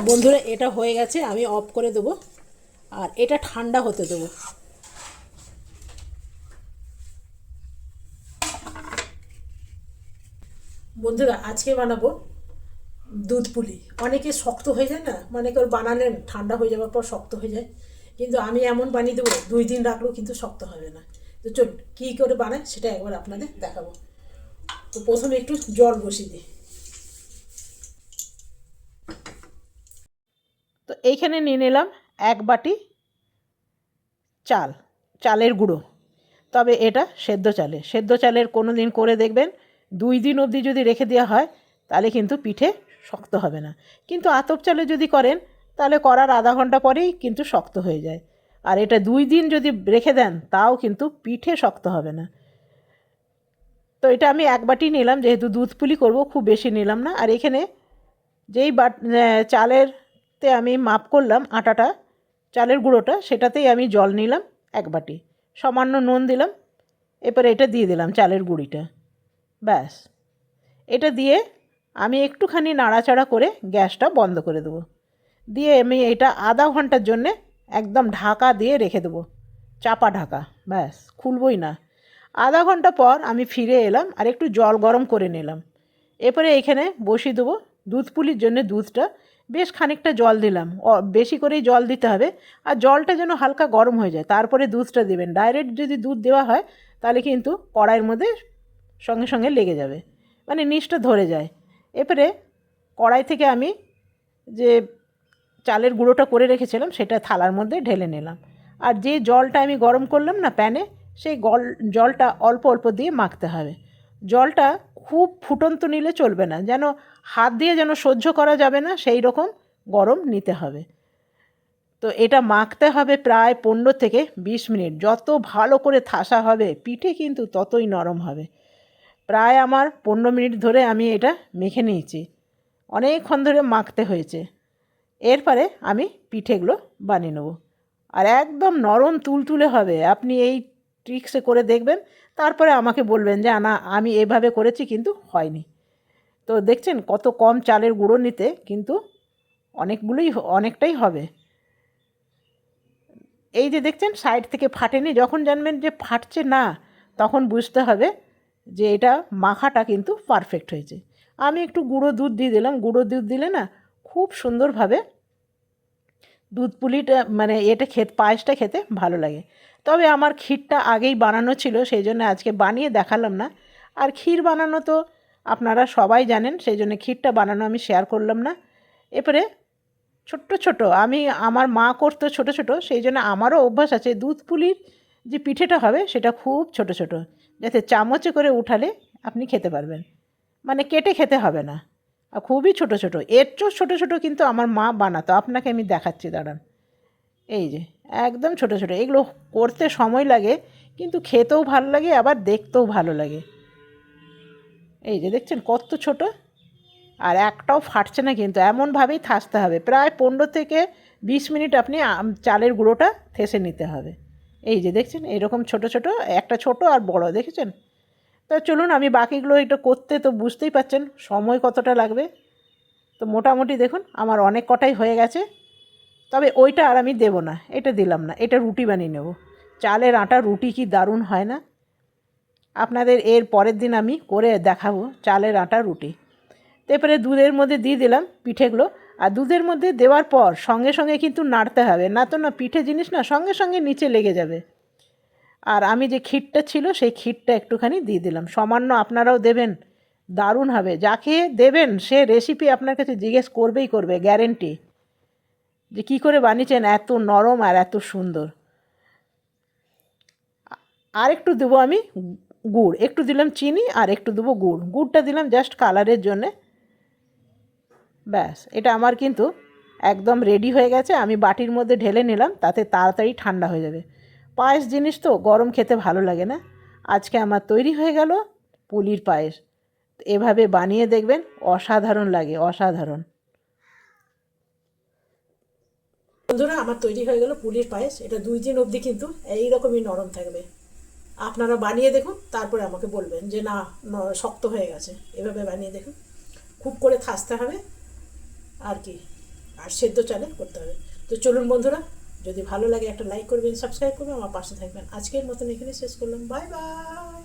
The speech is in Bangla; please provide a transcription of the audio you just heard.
বন্ধুরা এটা হয়ে গেছে, আমি অফ করে দেবো আর এটা ঠান্ডা হতে দেবো। বন্ধুরা আজকে বানাবো দুধ পুলি। অনেকে শক্ত হয়ে যায় না, মানে কেউ বানালেন ঠান্ডা হয়ে যাওয়ার পর শক্ত হয়ে যায়, কিন্তু আমি এমন বানিয়ে দেবো 2 দিন রাখলেও কিন্তু শক্ত হবে না। তো চলুন কী করে বানায় সেটা একবার আপনাদের দেখাবো। তো প্রথমে একটু জল বসিয়ে দিই। তো এইখানে নিয়ে নিলাম 1 বাটি চাল, চালের গুঁড়ো। তবে এটা সেদ্ধ চালের কোনো দিন করে দেখবেন 2 দিন অবধি যদি রেখে দেওয়া হয় তাহলে কিন্তু পিঠে শক্ত হবে না। কিন্তু আতপ চালে যদি করেন তাহলে করার আধা ঘন্টা পরেই কিন্তু শক্ত হয়ে যায়। আর এটা 2 দিন যদি রেখে দেন তাও কিন্তু পিঠে শক্ত হবে না। তো এটা আমি 1 বাটি নিলাম, যেহেতু দুধ পুলি করব খুব বেশি নিলাম না। আর এখানে যেই চালেরতে আমি মাপ করলাম আটাটা, চালের গুঁড়োটা, সেটাতেই আমি জল নিলাম 1 বাটি, সামান্য নুন দিলাম। এরপরে এটা দিয়ে দিলাম চালের গুঁড়িটা। ব্যাস, এটা দিয়ে আমি একটুখানি নাড়াচাড়া করে গ্যাসটা বন্ধ করে দেবো। দিয়ে আমি এটা আধা ঘন্টার জন্যে একদম ঢাকা দিয়ে রেখে দেবো, চাপা ঢাকা। ব্যাস, খুলবই না। আধা ঘন্টা পর আমি ফিরে এলাম আর একটু জল গরম করে নিলাম। এরপরে এখানে বসিয়ে দেবো দুধ পুলির জন্য দুধটা। বেশ খানিকটা জল দিলাম, বেশি করেই জল দিতে হবে। আর জলটা যেন হালকা গরম হয়ে যায় তারপরে দুধটা দেবেন। ডাইরেক্ট যদি দুধ দেওয়া হয় তাহলে কিন্তু কড়াইয়ের মধ্যে সঙ্গে সঙ্গে লেগে যাবে, মানে নিচটা ধরে যায়। এরপরে কড়াই থেকে আমি যে চালের গুঁড়োটা করে রেখেছিলাম সেটা থালার মধ্যে ঢেলে নিলাম। আর যে জলটা আমি গরম করলাম না প্যানে, সেই জলটা অল্প অল্প দিয়ে মাখতে হবে। জলটা খুব ফুটন্ত নিলে চলবে না, যেন হাত দিয়ে যেন সহ্য করা যাবে না সেই রকম গরম নিতে হবে। তো এটা মাখতে হবে প্রায় 15 থেকে 20 মিনিট। যত ভালো করে থাসা হবে পিঠে কিন্তু ততই নরম হবে। প্রায় আমার 15 মিনিট ধরে আমি এটা মেখে নিয়েছি, অনেকক্ষণ ধরে মাখতে হয়েছে। এরপরে আমি পিঠেগুলো বানিয়ে নেব। আর একদম নরম তুলতুলে হবে। আপনি এই ট্রিক্সে করে দেখবেন, তারপরে আমাকে বলবেন যে না আমি এভাবে করেছি কিন্তু হয়নি। তো দেখছেন কত কম চালের গুঁড়ো নিতে কিন্তু অনেকটাই হবে। এই যে দেখছেন সাইড থেকে ফাটেনি, যখন জানবেন যে ফাটছে না তখন বুঝতে হবে যে এটা মাখাটা কিন্তু পারফেক্ট হয়েছে। আমি একটু গুঁড়ো দুধ দিয়ে দিলাম। গুঁড়ো দুধ দিলে না খুব সুন্দরভাবে দুধ পুলিটা মানে পায়েসটা খেতে ভালো লাগে। তবে আমার ক্ষীরটা আগেই বানানো ছিল, সেই জন্য আজকে বানিয়ে দেখালাম না। আর ক্ষীর বানানো তো আপনারা সবাই জানেন, সেই জন্য ক্ষীরটা বানানো আমি শেয়ার করলাম না। এরপরে ছোট্ট ছোট আমার মা করতো ছোট ছোট, সেই জন্য আমারও অভ্যাস আছে দুধ পুলির যে পিঠেটা হবে সেটা খুব ছোট ছোট, যাতে চামচে করে উঠালে আপনি খেতে পারবেন, মানে কেটে খেতে হবে না। আর খুবই ছোট ছোট, এর চেয়েও ছোটো ছোটো কিন্তু আমার মা বানাতো। আপনাকে আমি দেখাচ্ছি দাঁড়ান। এই যে একদম ছোট ছোট, এগুলো করতে সময় লাগে কিন্তু খেতেও ভালো লাগে আবার দেখতেও ভালো লাগে। এই যে দেখছেন কত ছোট, আর একটাও ফাটছে না কিন্তু। এমনভাবেই থাসতে হবে প্রায় 15 থেকে 20 মিনিট। আপনি চালের গুঁড়োটা থেসে নিতে হবে। এই যে দেখছেন এইরকম ছোট ছোট, একটা ছোট আর বড়, দেখেছেন? তো চলুন আমি বাকিগুলো এটা করতে তো বুঝতেই পারছেন সময় কতটা লাগবে। তো মোটামুটি দেখুন আমার অনেক কটাই হয়ে গেছে। তবে ওইটা আর আমি দেবো না, এটা দিলাম না, এটা রুটি বানিয়ে নেব। চালের আটা রুটি কি দারুণ হয় না? আপনাদের এর পরের দিন আমি করে দেখাবো চালের আটা রুটি। তারপরে দুধের মধ্যে দিয়ে দিলাম পিঠেগুলো। আর দুধের মধ্যে দেওয়ার পর সঙ্গে সঙ্গে কিন্তু নাড়তে হবে, না তো না পিঠে জিনিস না সঙ্গে সঙ্গে নিচে লেগে যাবে। আর আমি যে ক্ষীরটা ছিল সেই ক্ষীরটা একটুখানি দিয়ে দিলাম, সামান্য। আপনারাও দেবেন, দারুণ হবে। যাকে দেবেন সে রেসিপি আপনার কাছে জিজ্ঞেস করবেই করবে, গ্যারেন্টি, যে কী করে বানিয়েছেন এত নরম আর এত সুন্দর। আর একটু দেবো আমি গুড়, একটু দিলাম চিনি আর একটু দেবো গুড়। গুড়টা দিলাম জাস্ট কালারের জন্যে। ব্যাস, এটা আমার কিন্তু একদম রেডি হয়ে গেছে। আমি বাটির মধ্যে ঢেলে নিলাম, তাতে তাড়াতাড়ি ঠান্ডা হয়ে যাবে। পায়েস জিনিস তো গরম খেতে ভালো লাগে না। আজকে আমার তৈরি হয়ে গেল পুলির পায়েস। এভাবে বানিয়ে দেখবেন, অসাধারণ লাগে, অসাধারণ। বন্ধুরা আমার তৈরি হয়ে গেল পুলির পায়েস। এটা 2 দিন অবধি কিন্তু এইরকমই নরম থাকবে। আপনারা বানিয়ে দেখুন, তারপরে আমাকে বলবেন যে না শক্ত হয়ে গেছে। এভাবে বানিয়ে দেখুন, খুব করে থাসতে হবে আর কি। আর সেদ্ধ চালে করতে হবে। তো চলুন বন্ধুরা, যদি ভালো লাগে একটা লাইক করবেন, সাবস্ক্রাইব করবেন, আমার পাশে থাকবেন। আজকের মতন এখানে শেষ করলাম। Bye bye.